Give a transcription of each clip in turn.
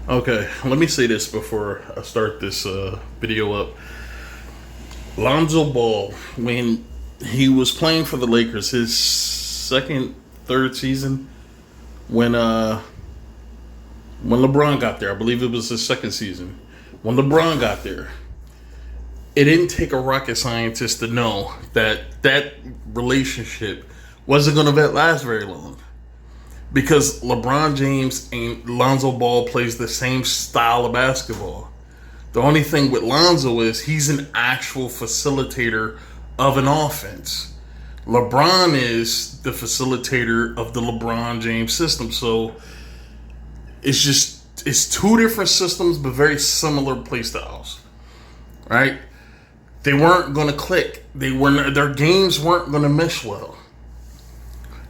Okay, let me say this before I start this video up. Lonzo Ball, when he was playing for the Lakers, his second, third season, when LeBron got there, I believe it was his second season. When LeBron got there, it didn't take a rocket scientist to know that that relationship wasn't going to last very long. Because LeBron James and Lonzo Ball plays the same style of basketball. The only thing with Lonzo is he's an actual facilitator of an offense. LeBron is the facilitator of the LeBron James system. So it's two different systems but very similar play styles. Right? They weren't going to click. Their games weren't going to mesh well.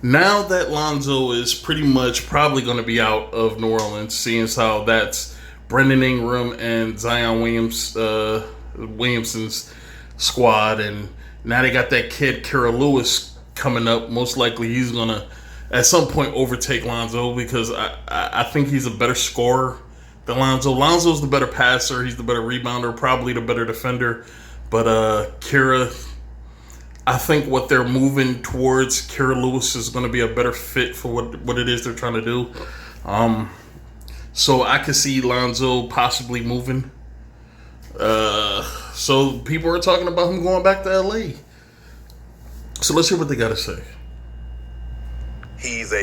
Now that Lonzo is pretty much probably going to be out of New Orleans, seeing as how that's Brendan Ingram and Zion Williamson's squad, and now they got that kid Kira Lewis coming up. Most likely he's going to at some point overtake Lonzo because I think he's a better scorer than Lonzo. Lonzo's the better passer. He's the better rebounder, probably the better defender. But Kira, I think what they're moving towards, Kira Lewis is going to be a better fit for what it is they're trying to do. So I could see Lonzo possibly moving. So people are talking about him going back to LA. So let's hear what they got to say. He's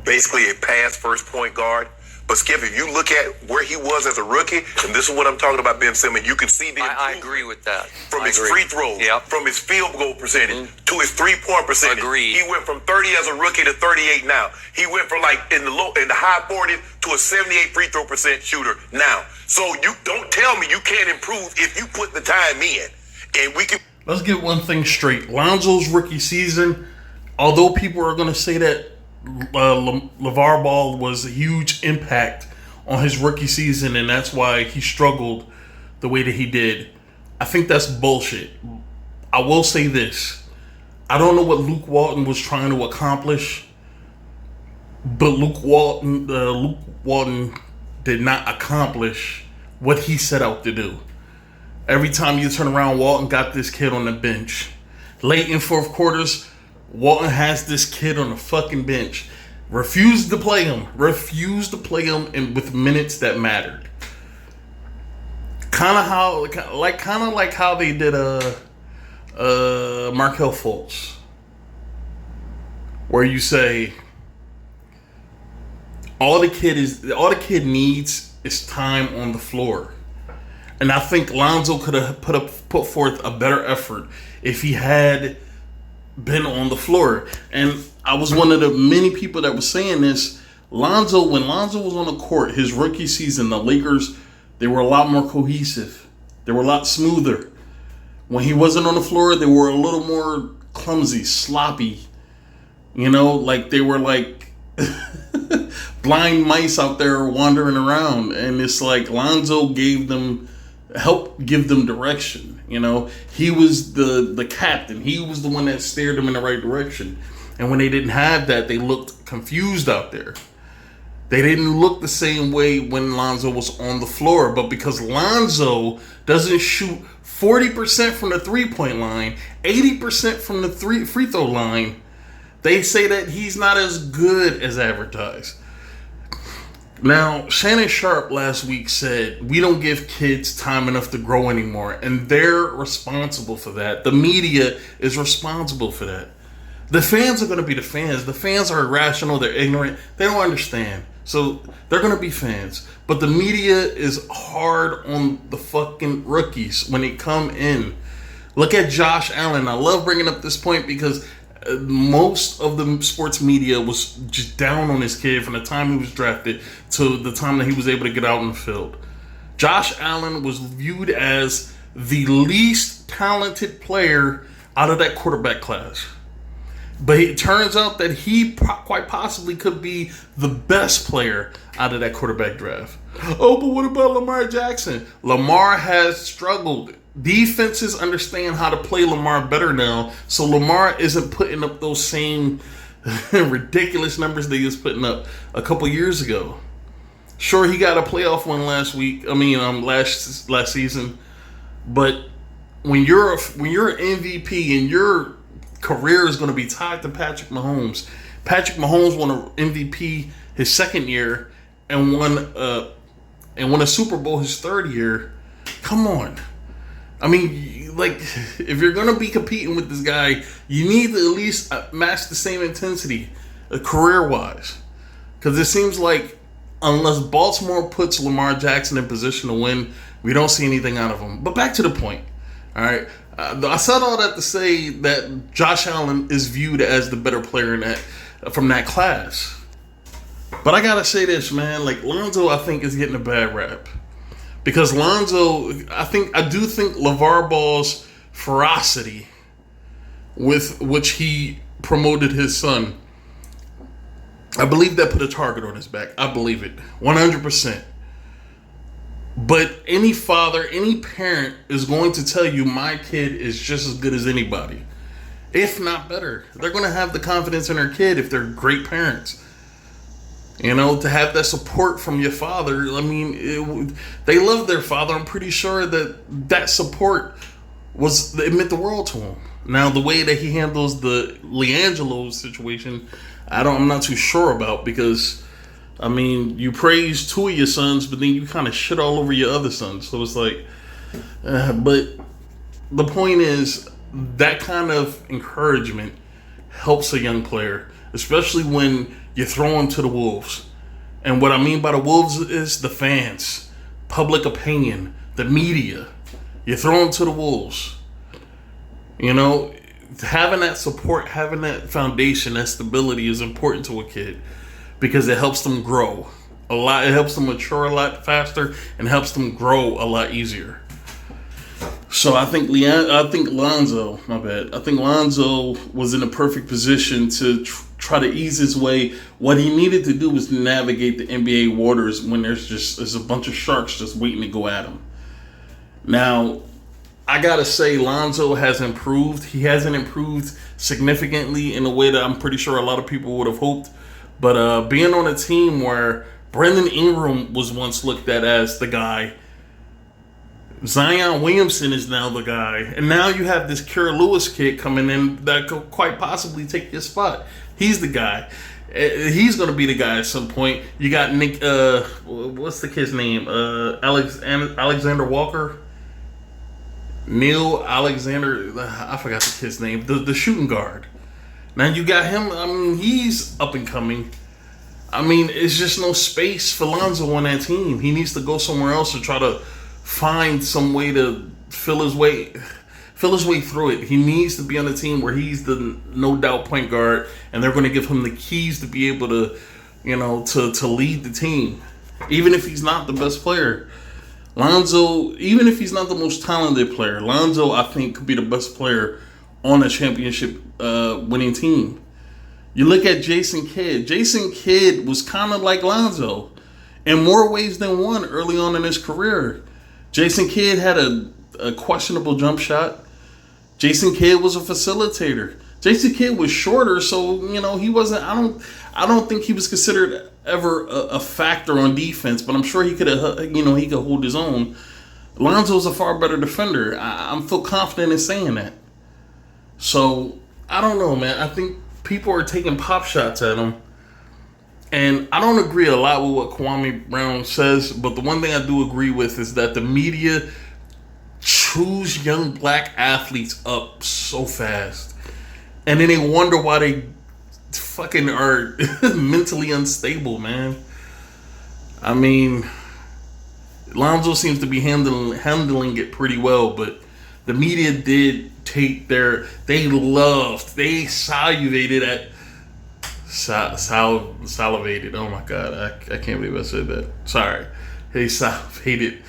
basically a pass first point guard. But Skip, if you look at where he was as a rookie, and this is what I'm talking about, Ben Simmons, you can see the I agree with that. From his free throws, from his field goal percentage to his 3-point percentage. Agreed. He went from 30 as a rookie to 38 now. He went from like in the high 40s to a 78 free throw percent shooter now. So you don't tell me you can't improve if you put the time in. And we can. Let's get one thing straight. Lonzo's rookie season, although people are going to say that LeVar Ball was a huge impact on his rookie season and that's why he struggled the way that he did, I think that's bullshit. I will say this. I don't know what Luke Walton was trying to accomplish, but Luke Walton did not accomplish what he set out to do. Every time you turn around, Walton got this kid on the bench. Late in fourth quarters, Walton has this kid on the fucking bench. Refused to play him with minutes that mattered. Kind of like how they did Markelle Fultz, where you say all the kid needs is time on the floor. And I think Lonzo could have put forth a better effort if he had been on the floor. And I was one of the many people that was saying this. When Lonzo was on the court, his rookie season, the Lakers, they were a lot more cohesive. They were a lot smoother. When he wasn't on the floor, they were a little more clumsy, sloppy. You know, like they were like blind mice out there wandering around. And it's like Lonzo helped give them direction. You know, he was the captain. He was the one that steered them in the right direction. And when they didn't have that, they looked confused out there. They didn't look the same way when Lonzo was on the floor. But because Lonzo doesn't shoot 40% from the three-point line, 80% from the free throw line, they say that he's not as good as advertised. Now, Shannon Sharp last week said, we don't give kids time enough to grow anymore. And they're responsible for that. The media is responsible for that. The fans are going to be the fans. The fans are irrational. They're ignorant. They don't understand. So they're going to be fans. But the media is hard on the fucking rookies when they come in. Look at Josh Allen. I love bringing up this point because most of the sports media was just down on this kid from the time he was drafted to the time that he was able to get out in the field. Josh Allen was viewed as the least talented player out of that quarterback class. But it turns out that he quite possibly could be the best player out of that quarterback draft. Oh, but what about Lamar Jackson? Lamar has struggled. Defenses understand how to play Lamar better now, so Lamar isn't putting up those same ridiculous numbers that he was putting up a couple years ago. Sure, he got a playoff win last week. Last season. But when you're an MVP and your career is going to be tied to Patrick Mahomes. Patrick Mahomes won an MVP his second year and won a Super Bowl his third year. Come on. I mean, like, if you're going to be competing with this guy, you need to at least match the same intensity career-wise. Because it seems like unless Baltimore puts Lamar Jackson in position to win, we don't see anything out of him. But back to the point. All right. I said all that to say that Josh Allen is viewed as the better player from that class. But I gotta say this, man. Like, Lonzo, I think, is getting a bad rap. Because Lonzo, I do think LeVar Ball's ferocity with which he promoted his son, I believe that put a target on his back. I believe it. 100%. But any father, any parent is going to tell you my kid is just as good as anybody, if not better. They're going to have the confidence in their kid if they're great parents. You know, to have that support from your father. I mean, they love their father. I'm pretty sure that support it meant the world to him. Now, the way that he handles the LiAngelo situation, I'm not too sure about, because I mean, you praise two of your sons, but then you kind of shit all over your other sons. So it's like, but the point is, that kind of encouragement helps a young player, especially when you throw them to the wolves. And what I mean by the wolves is the fans, public opinion, the media. You throw them to the wolves. You know, having that support, having that foundation, that stability is important to a kid. Because it helps them grow a lot. It helps them mature a lot faster and helps them grow a lot easier. So I think Lonzo was in a perfect position to try to ease his way. What he needed to do was navigate the NBA waters when there's a bunch of sharks just waiting to go at him. Now, I gotta say, Lonzo has improved. He hasn't improved significantly in a way that I'm pretty sure a lot of people would have hoped. But being on a team where Brandon Ingram was once looked at as the guy, Zion Williamson is now the guy, and now you have this Kira Lewis kid coming in that could quite possibly take his spot. He's the guy. He's going to be the guy at some point. You got Nick, what's the kid's name? Alexander Walker? Neil Alexander, I forgot the kid's name. The shooting guard. Now you got him. I mean, he's up and coming. I mean, it's just no space for Lonzo on that team. He needs to go somewhere else to try to find some way to fill his way through it. He needs to be on a team where he's the no doubt point guard, and they're going to give him the keys to be able to, you know, to lead the team, even if he's not the best player. Lonzo, even if he's not the most talented player, Lonzo, I think, could be the best player on a championship winning team. You look at Jason Kidd. Jason Kidd was kind of like Lonzo in more ways than one early on in his career. Jason Kidd had a questionable jump shot. Jason Kidd was a facilitator. Jason Kidd was shorter, so you know he wasn't. I don't think he was considered ever a factor on defense, but I'm sure he could hold his own. Lonzo's a far better defender. I feel confident in saying that. So, I don't know, man. I think people are taking pop shots at him. And I don't agree a lot with what Kwame Brown says, but the one thing I do agree with is that the media chews young black athletes up so fast. And then they wonder why they fucking are mentally unstable, man. I mean, Lonzo seems to be handling it pretty well, but the media did take they salivated at salivated. Oh my god, I can't believe I said that. Sorry. They salivated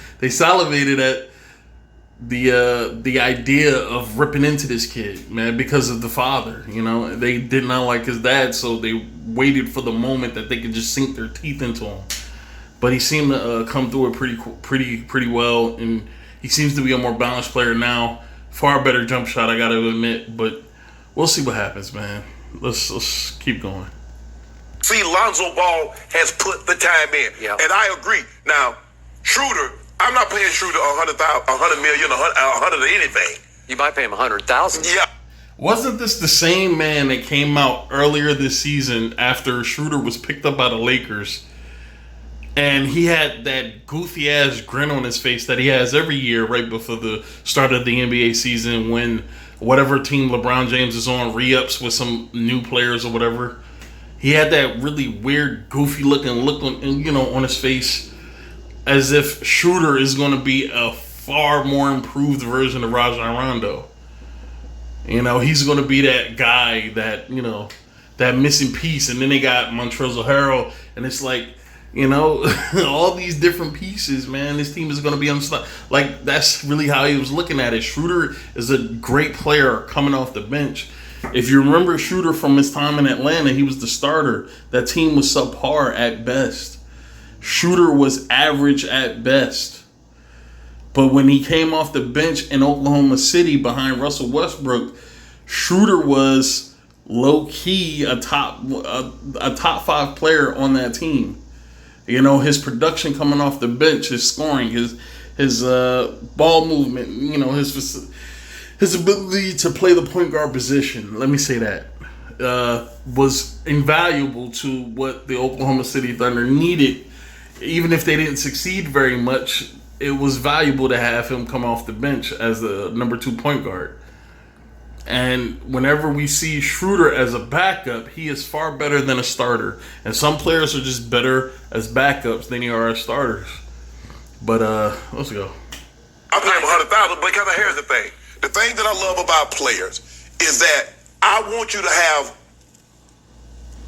at the idea of ripping into this kid, man, because of the father. You know, they did not like his dad, so they waited for the moment that they could just sink their teeth into him. But he seemed to come through it pretty well, and he seems to be a more balanced player now. Far better jump shot, I gotta admit, but we'll see what happens, man. Let's keep going. See, Lonzo Ball has put the time in, and I agree. Now, Schroeder, I'm not paying Schroeder $100 million, $100 of anything. You might pay him $100,000. Yeah. Wasn't this the same man that came out earlier this season after Schroeder was picked up by the Lakers? And he had that goofy ass grin on his face that he has every year right before the start of the NBA season when whatever team LeBron James is on re-ups with some new players or whatever. He had that really weird, goofy looking look on his face as if Schroeder is going to be a far more improved version of Rajon Rondo. He's going to be that guy that, that missing piece. And then they got Montrezl Harrell, and it's like, all these different pieces, man. This team is going to be unstoppable. Like, that's really how he was looking at it. Schroeder is a great player coming off the bench. If you remember Schroeder from his time in Atlanta, he was the starter. That team was subpar at best. Schroeder was average at best. But when he came off the bench in Oklahoma City behind Russell Westbrook, Schroeder was low-key a top 5 player on that team. His production coming off the bench, his scoring, his ball movement, his ability to play the point guard position, let me say that, was invaluable to what the Oklahoma City Thunder needed. Even if they didn't succeed very much, it was valuable to have him come off the bench as the number 2 point guard. And whenever we see Schroeder as a backup, he is far better than a starter. And some players are just better as backups than they are as starters. But let's go. I'm paying $100,000 because here's the thing. The thing that I love about players is that I want you to have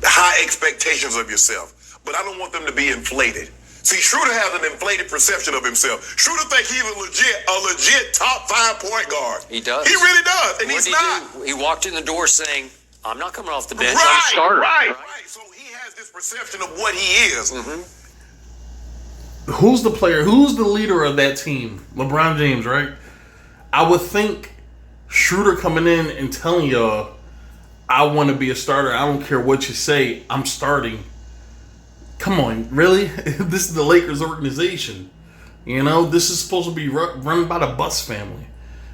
high expectations of yourself, but I don't want them to be inflated. See, Schroeder has an inflated perception of himself. Schroeder thinks he's a legit top 5 point guard. He does. He really does, and he's not. He walked in the door saying, "I'm not coming off the bench. I'm a starter." Right. So he has this perception of what he is. Mm-hmm. Who's the player? Who's the leader of that team? LeBron James, right? I would think Schroeder coming in and telling y'all, "I want to be a starter. I don't care what you say. I'm starting." Come on, really? This is the Lakers organization. This is supposed to be run by the Bus family.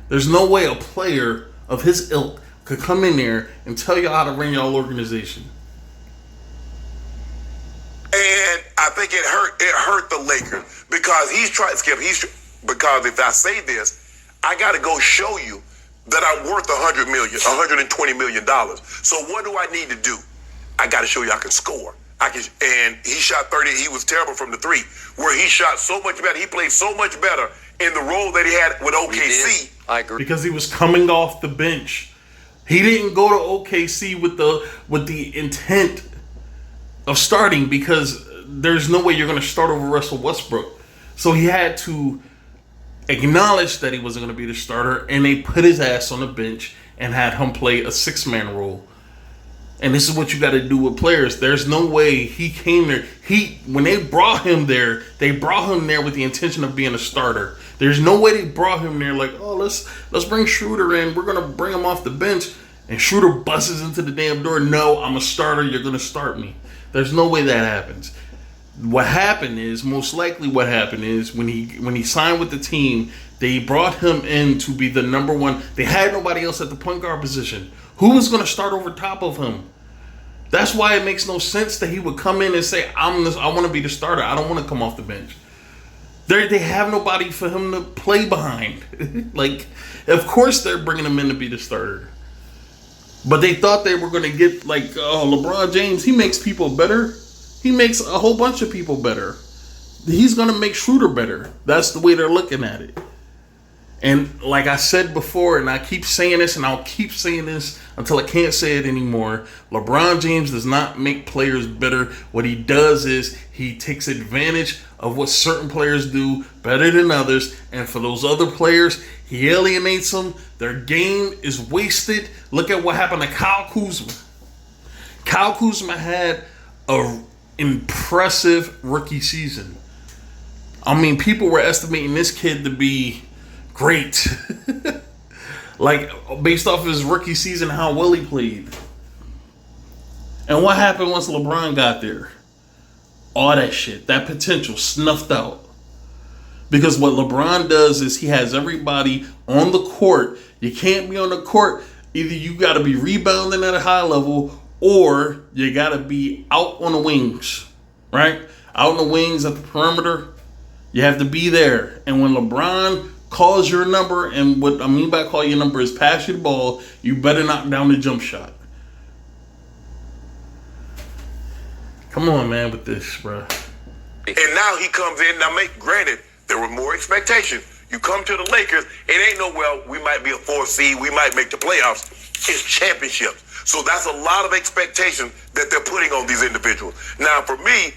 There's no way a player of his ilk could come in there and tell y'all how to run y'all organization. And I think it hurt the Lakers because he's trying, Skip. Because if I say this, I got to go show you that I'm worth $120 million. So what do I need to do? I got to show you I can score. And he shot 30. He was terrible from the 3, where he shot so much better. He played so much better in the role that he had with OKC. I agree. Because he was coming off the bench. He didn't go to OKC with the intent of starting, because there's no way you're going to start over Russell Westbrook. So he had to acknowledge that he wasn't going to be the starter, and they put his ass on the bench and had him play a 6-man role. And this is what you got to do with players. There's no way he came there. When they brought him there, they brought him there with the intention of being a starter. There's no way they brought him there like, oh, let's bring Schroeder in. We're gonna bring him off the bench, and Schroeder busts into the damn door. No, I'm a starter. You're gonna start me. There's no way that happens. What happened is when he signed with the team, they brought him in to be the number 1. They had nobody else at the point guard position. Who was going to start over top of him? That's why it makes no sense that he would come in and say, I want to be the starter. I don't want to come off the bench. They have nobody for him to play behind. Like, of course they're bringing him in to be the starter. But they thought they were going to get, like, LeBron James, he makes people better. He makes a whole bunch of people better. He's going to make Schroeder better. That's the way they're looking at it. And like I said before, and I keep saying this, and I'll keep saying this until I can't say it anymore, LeBron James does not make players better. What he does is he takes advantage of what certain players do better than others, and for those other players, he alienates them. Their game is wasted. Look at what happened to Kyle Kuzma. Kyle Kuzma had an impressive rookie season. I mean, people were estimating this kid to be great. Like, based off his rookie season, how well he played. And what happened once LeBron got there? All that shit, that potential snuffed out. Because what LeBron does is he has everybody on the court. You can't be on the court. Either you got to be rebounding at a high level or you got to be out on the wings, right? Out on the wings at the perimeter. You have to be there. And when LeBron calls your number, and what I mean by call your number is pass you the ball, you better knock down the jump shot. Come on, man, with this, bro. And now he comes in. Now, granted, there were more expectations. You come to the Lakers, it ain't no, well, we might be a 4th seed, we might make the playoffs. It's championships. So that's a lot of expectation that they're putting on these individuals. Now, for me,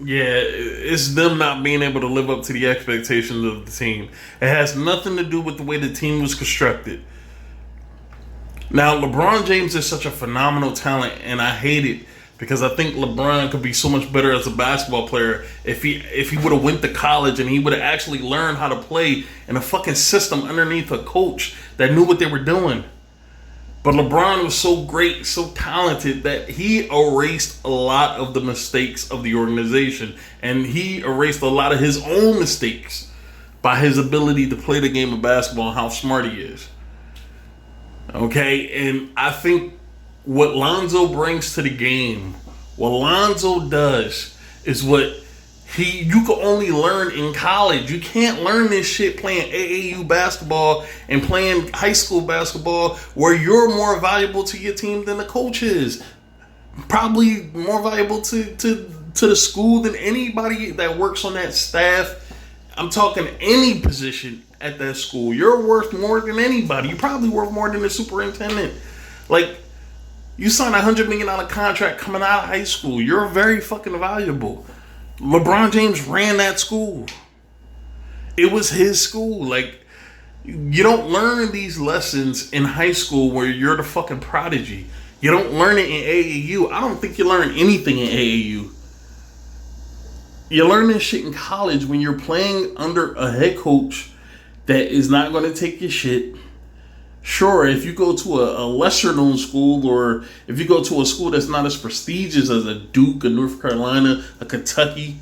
yeah, it's them not being able to live up to the expectations of the team. It has nothing to do with the way the team was constructed. Now, LeBron James is such a phenomenal talent, and I hate it because I think LeBron could be so much better as a basketball player if he would have went to college and he would have actually learned how to play in a fucking system underneath a coach that knew what they were doing. But LeBron was so great, so talented, that he erased a lot of the mistakes of the organization. And he erased a lot of his own mistakes by his ability to play the game of basketball and how smart he is. Okay? And I think what Lonzo brings to the game, what Lonzo does, is what you can only learn in college. You can't learn this shit playing AAU basketball and playing high school basketball where you're more valuable to your team than the coach is. Probably more valuable to the school than anybody that works on that staff. I'm talking any position at that school. You're worth more than anybody. You're probably worth more than the superintendent. Like, you signed a $100 million contract coming out of high school. You're very fucking valuable. LeBron James ran that school. It was his school. Like, you don't learn these lessons in high school where you're the fucking prodigy. You don't learn it in AAU. I don't think you learn anything in AAU. You learn this shit in college when you're playing under a head coach that is not going to take your shit. Sure, if you go to a lesser known school, or if you go to a school that's not as prestigious as a Duke, a North Carolina, a Kentucky,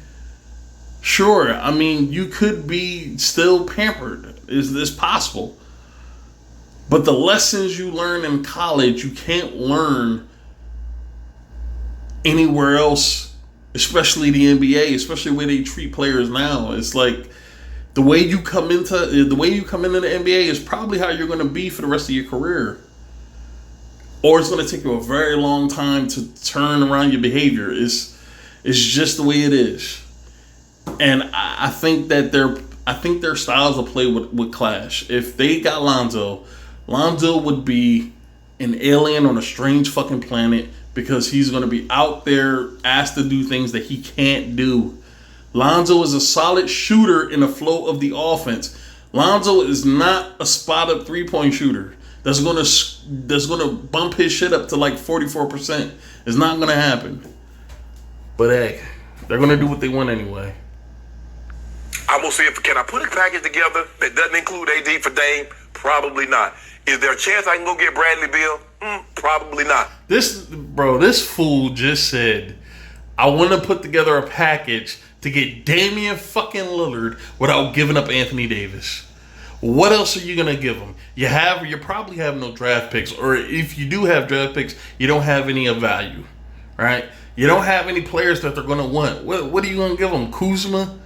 sure, I mean, you could be still pampered. Is this possible? But the lessons you learn in college, you can't learn anywhere else, especially the NBA, especially where they treat players now. It's like, the way you come into the NBA is probably how you're going to be for the rest of your career. Or it's going to take you a very long time to turn around your behavior. It's just the way it is. And I think that their styles of play would clash. If they got Lonzo would be an alien on a strange fucking planet because he's going to be out there asked to do things that he can't do. Lonzo is a solid shooter in the flow of the offense. Lonzo is not a spot-up three-point shooter that's gonna bump his shit up to like 44%. It's not gonna happen. But hey, they're gonna do what they want anyway. I'm gonna see can I put a package together that doesn't include AD for Dame? Probably not. Is there a chance I can go get Bradley Beal? Probably not. This fool just said, I want to put together a package to get Damian fucking Lillard without giving up Anthony Davis. What else are you going to give him? You probably have no draft picks, or if you do have draft picks, you don't have any of value, right? You don't have any players that they're going to want. What are you going to give them? Kuzma?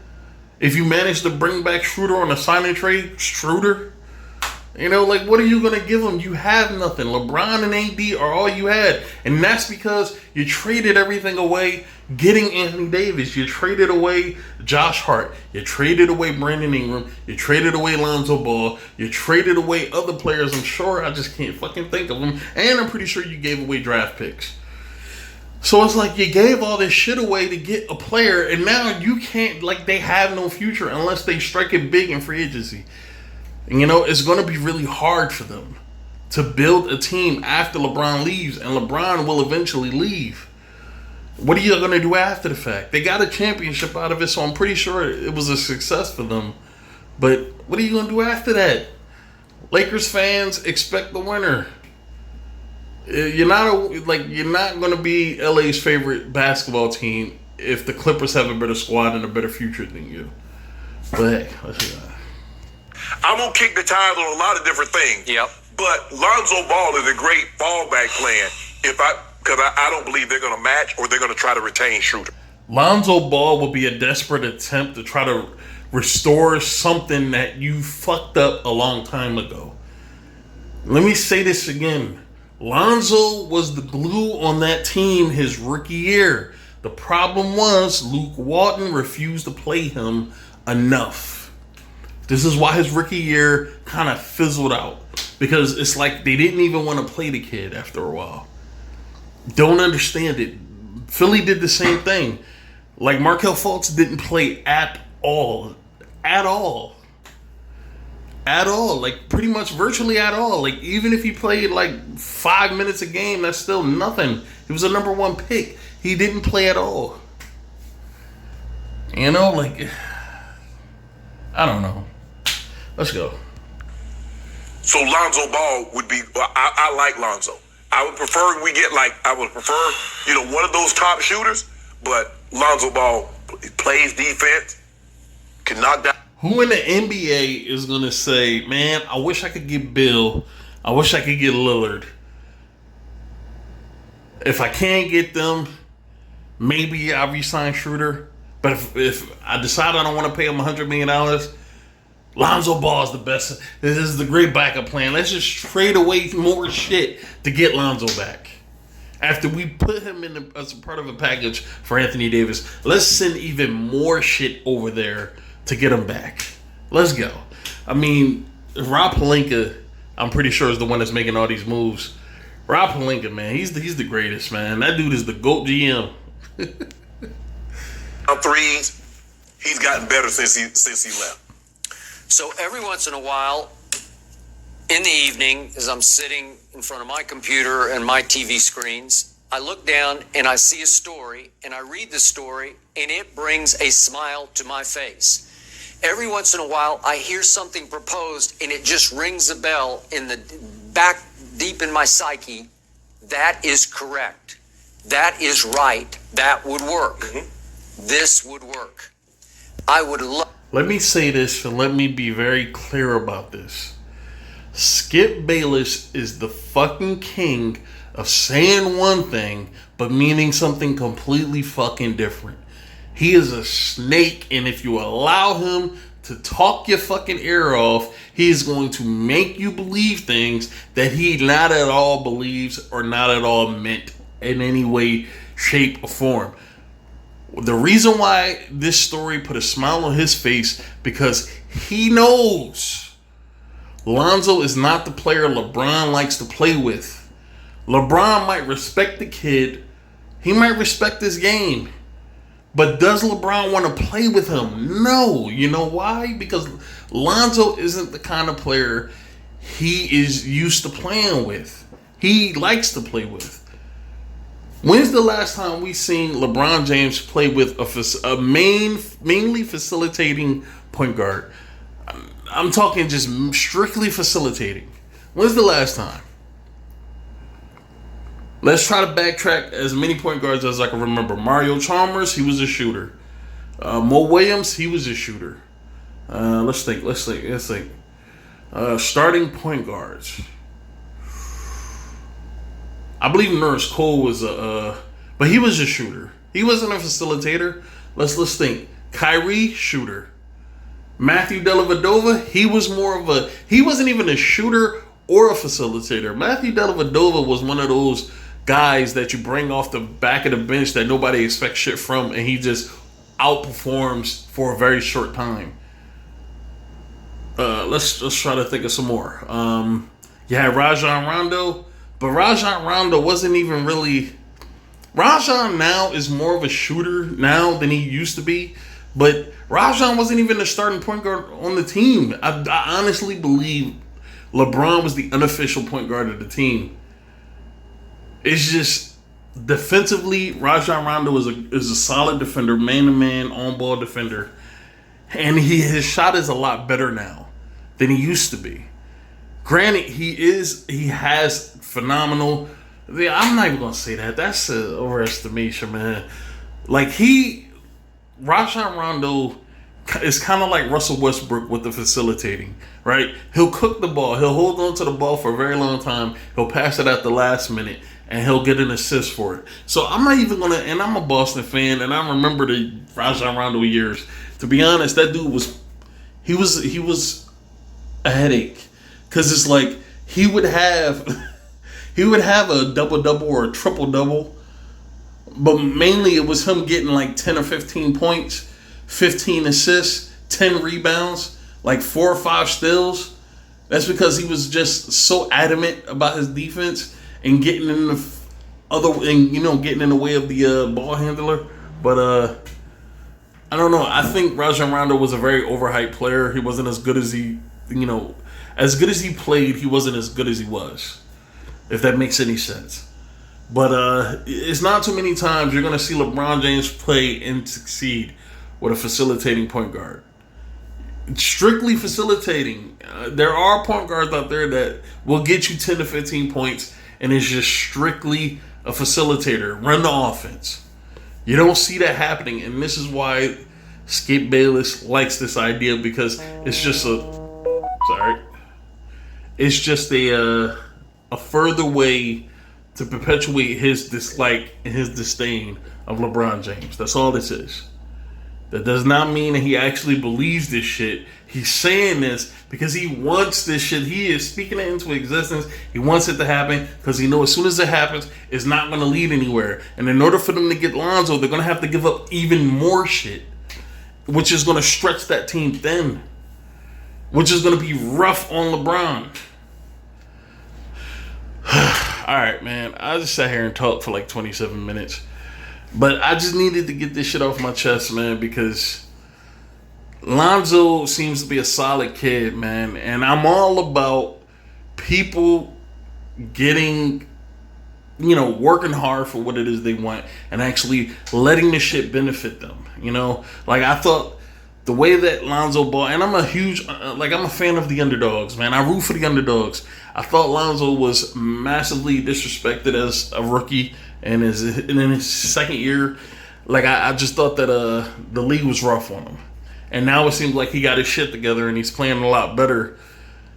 If you manage to bring back Schroeder on a sign and trade, Schroeder? You know, like, what are you going to give them? You have nothing. LeBron and AD are all you had. And that's because you traded everything away getting Anthony Davis. You traded away Josh Hart. You traded away Brandon Ingram. You traded away Lonzo Ball. You traded away other players. I'm sure I just can't fucking think of them. And I'm pretty sure you gave away draft picks. So it's like you gave all this shit away to get a player. And now you can't, like, they have no future unless they strike it big in free agency. And, you know, it's going to be really hard for them to build a team after LeBron leaves. And LeBron will eventually leave. What are you going to do after the fact? They got a championship out of it, so I'm pretty sure it was a success for them. But what are you going to do after that? Lakers fans expect the winner. You're not going to be LA's favorite basketball team if the Clippers have a better squad and a better future than you. But hey, let's see that. I'm gonna kick the tires on a lot of different things. Yep. But Lonzo Ball is a great fallback plan because I don't believe they're gonna match or they're gonna try to retain Schroeder. Lonzo Ball will be a desperate attempt to try to restore something that you fucked up a long time ago. Let me say this again. Lonzo was the glue on that team his rookie year. The problem was Luke Walton refused to play him enough. This is why his rookie year kind of fizzled out. Because it's like they didn't even want to play the kid after a while. Don't understand it. Philly did the same thing. Like Markelle Fultz didn't play at all. At all. At all. Like pretty much virtually at all. Like even if he played like 5 minutes a game, that's still nothing. He was a number one pick. He didn't play at all. You know, like I don't know. Let's go. So Lonzo Ball would be. I like Lonzo. I would prefer one of those top shooters. But Lonzo Ball plays defense, can knock down. Who in the NBA is gonna say, "Man, I wish I could get Bill. I wish I could get Lillard. If I can't get them, maybe I'll re-sign Schroeder. But if I decide I don't want to pay him $100 million, Lonzo Ball is the best. This is the great backup plan. Let's just trade away more shit to get Lonzo back. After we put him in as a part of a package for Anthony Davis, let's send even more shit over there to get him back. Let's go. I mean, Rob Pelinka, I'm pretty sure is the one that's making all these moves. Rob Pelinka, man, he's the greatest, man. That dude is the GOAT GM. On threes, he's gotten better since he left. So every once in a while, in the evening, as I'm sitting in front of my computer and my TV screens, I look down and I see a story, and I read the story, and it brings a smile to my face. Every once in a while, I hear something proposed, and it just rings a bell in the back deep in my psyche. That is correct. That is right. That would work. Mm-hmm. This would work. I would love. Let me say this and let me be very clear about this. Skip Bayless is the fucking king of saying one thing but meaning something completely fucking different. He is a snake, and if you allow him to talk your fucking ear off, he is going to make you believe things that he not at all believes or not at all meant in any way, shape, or form. The reason why this story put a smile on his face, because he knows Lonzo is not the player LeBron likes to play with. LeBron might respect the kid. He might respect his game. But does LeBron want to play with him? No. You know why? Because Lonzo isn't the kind of player he is used to playing with. He likes to play with. When's the last time we seen LeBron James play with a mainly facilitating point guard? I'm talking just strictly facilitating. When's the last time? Let's try to backtrack as many point guards as I can remember. Mario Chalmers, he was a shooter. Mo Williams, he was a shooter. Let's think. Starting point guards. I believe Norris Cole was but he was a shooter. He wasn't a facilitator. Let's think. Kyrie, shooter. Matthew Dellavedova, he wasn't even a shooter or a facilitator. Matthew Dellavedova was one of those guys that you bring off the back of the bench that nobody expects shit from, and he just outperforms for a very short time. Let's try to think of some more. You had Rajon Rondo, but Rajon Rondo wasn't even really. Rajon now is more of a shooter now than he used to be, but Rajon wasn't even a starting point guard on the team. I honestly believe LeBron was the unofficial point guard of the team. It's just defensively, Rajon Rondo is a solid defender, man-to-man, on-ball defender, and his shot is a lot better now than he used to be. Granted, he has phenomenal Yeah, I'm not even gonna say that. That's an overestimation, man. Like Rajon Rondo is kind of like Russell Westbrook with the facilitating, right? He'll cook the ball. He'll hold on to the ball for a very long time. He'll pass it at the last minute, and he'll get an assist for it. So I'm not even gonna. And I'm a Boston fan, and I remember the Rajon Rondo years. To be honest, that dude was a headache, because it's like he would have a double or a triple double, but mainly it was him getting like 10 or 15 points, 15 assists, 10 rebounds, like 4 or 5 steals. That's because he was just so adamant about his defense and getting in the getting in the way of the ball handler. But I don't know. I think Rajon Rondo was a very overhyped player. He wasn't as good as as good as he played. He wasn't as good as he was, if that makes any sense. But it's not too many times you're going to see LeBron James play and succeed with a facilitating point guard. Strictly facilitating. There are point guards out there that will get you 10 to 15 points, and it's just strictly a facilitator. Run the offense. You don't see that happening, and this is why Skip Bayless likes this idea, because it's just a further way to perpetuate his dislike and his disdain of LeBron James. That's all this is. That does not mean that he actually believes this shit. He's saying this because he wants this shit. He is speaking it into existence. He wants it to happen because he knows as soon as it happens, it's not going to lead anywhere. And in order for them to get Lonzo, they're going to have to give up even more shit, which is going to stretch that team thin, which is going to be rough on LeBron. All right, man. I just sat here and talked for like 27 minutes. But I just needed to get this shit off my chest, man, because Lonzo seems to be a solid kid, man. And I'm all about people getting, working hard for what it is they want and actually letting the shit benefit them. Like I thought the way that Lonzo ball, and I'm a huge, I'm a fan of the underdogs, man. I root for the underdogs. I thought Lonzo was massively disrespected as a rookie. And in his second year, like I just thought that the league was rough on him, and now it seems like he got his shit together and he's playing a lot better.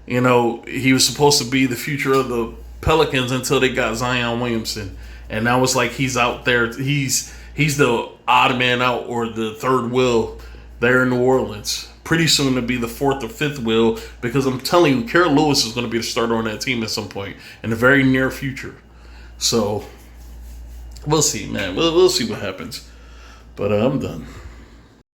He was supposed to be the future of the Pelicans until they got Zion Williamson, and now it's like he's out there. He's the odd man out or the third wheel there in New Orleans. Pretty soon to be the fourth or fifth wheel, because I'm telling you, Carol Lewis is going to be the starter on that team at some point in the very near future. So. We'll see, man. We'll see what happens. But I'm done.